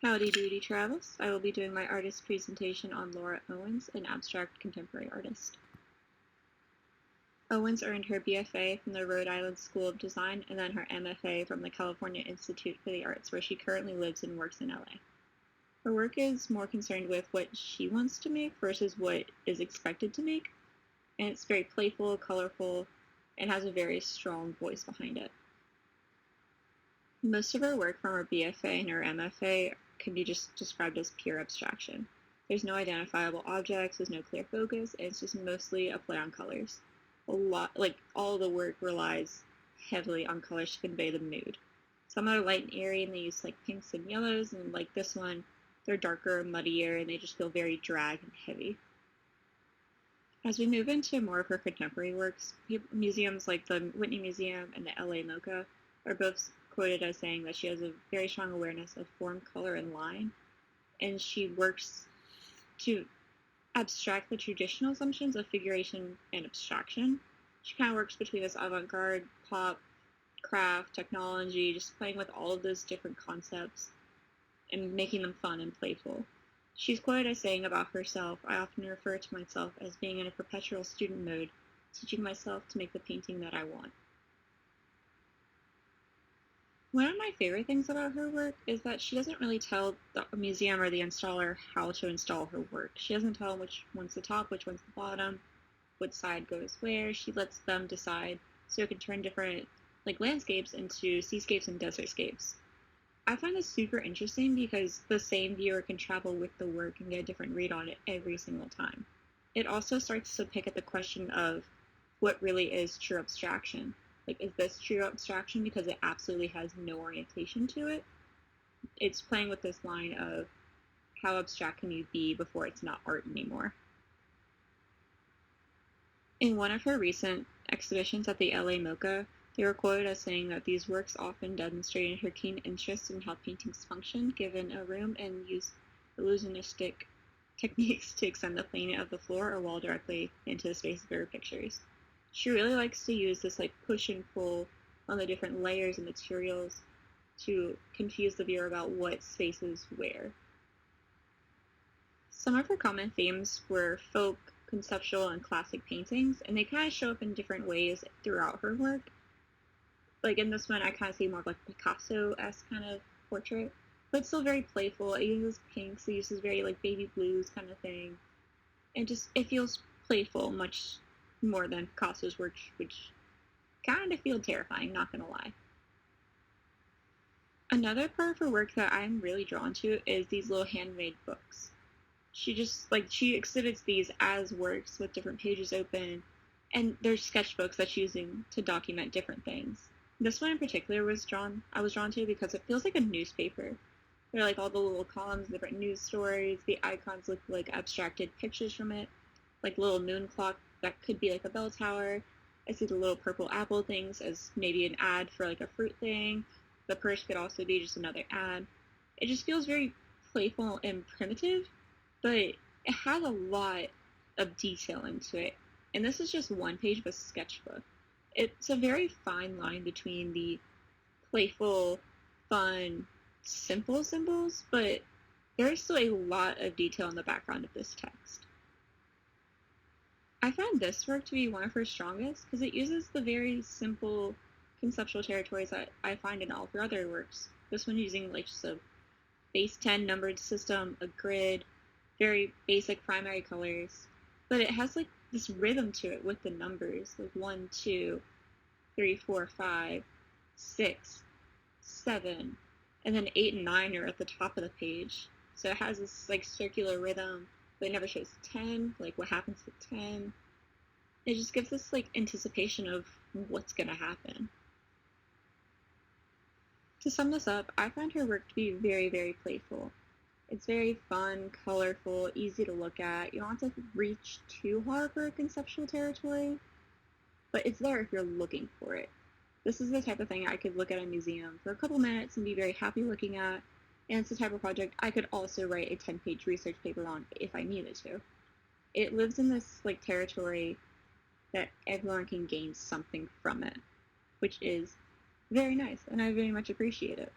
Howdy doody, Travis. I will be doing my artist presentation on Laura Owens, an abstract contemporary artist. Owens earned her BFA from the Rhode Island School of Design and then her MFA from the California Institute for the Arts, where she currently lives and works in LA. Her work is more concerned with what she wants to make versus what is expected to make, and it's very playful, colorful, and has a very strong voice behind it. Most of her work from her BFA and her MFA can be just described as pure abstraction. There's no identifiable objects, there's no clear focus, and it's just mostly a play on colors. All of the work relies heavily on colors to convey the mood. Some are light and airy and they use like pinks and yellows, and like this one, they're darker, muddier, and they just feel very drag and heavy. As we move into more of her contemporary works, museums like the Whitney Museum and the LA MoCA are both quoted as saying that she has a very strong awareness of form, color, and line, and she works to abstract the traditional assumptions of figuration and abstraction. She kind of works between this avant-garde, pop, craft, technology, just playing with all of those different concepts and making them fun and playful. She's quoted as saying about herself, "I often refer to myself as being in a perpetual student mode, teaching myself to make the painting that I want." One of my favorite things about her work is that she doesn't really tell the museum or the installer how to install her work. She doesn't tell them which one's the top, which one's the bottom, what side goes where. She lets them decide so it can turn different landscapes into seascapes and desertscapes. I find this super interesting because the same viewer can travel with the work and get a different read on it every single time. It also starts to pick at the question of what really is true abstraction. Is this true abstraction because it absolutely has no orientation to it? It's playing with this line of how abstract can you be before it's not art anymore. In one of her recent exhibitions at the LA MoCA, they were quoted as saying that these works often demonstrated her keen interest in how paintings function given a room and use illusionistic techniques to extend the plane of the floor or wall directly into the space of her pictures. She really likes to use this push and pull on the different layers and materials to confuse the viewer about what space is where. Some of her common themes were folk, conceptual, and classic paintings, and they kind of show up in different ways throughout her work. In this one, I kind of see more of Picasso-esque kind of portrait, but still very playful. It uses pinks, it uses very baby blues kind of thing, and just it feels playful much more than Picasso's work, which kind of feel terrifying, not gonna lie. Another part of her work that I'm really drawn to is these little handmade books. She exhibits these as works with different pages open, and they're sketchbooks that she's using to document different things. This one in particular I was drawn to because it feels like a newspaper. There are all the little columns, different news stories, the icons look like abstracted pictures from it, like little moon clock that could be like a bell tower. I see the little purple apple things as maybe an ad for a fruit thing. The purse could also be just another ad. It just feels very playful and primitive, but it has a lot of detail into it. And this is just one page of a sketchbook. It's a very fine line between the playful, fun, simple symbols, but there's still a lot of detail in the background of this text. I find this work to be one of her strongest because it uses the very simple conceptual territories that I find in all of her other works. This one using just a base 10 numbered system, a grid, very basic primary colors, but it has this rhythm to it with the numbers, 1, 2, 3, 4, 5, 6, 7, and then 8 and 9 are at the top of the page. So it has this circular rhythm, but it never shows 10, what happens to 10. It just gives this anticipation of what's gonna happen. To sum this up, I find her work to be very, very playful. It's very fun, colorful, easy to look at. You don't have to reach too hard for a conceptual territory, but it's there if you're looking for it. This is the type of thing I could look at a museum for a couple minutes and be very happy looking at, and it's the type of project I could also write a 10-page research paper on if I needed to. It lives in this territory that everyone can gain something from it, which is very nice, and I very much appreciate it.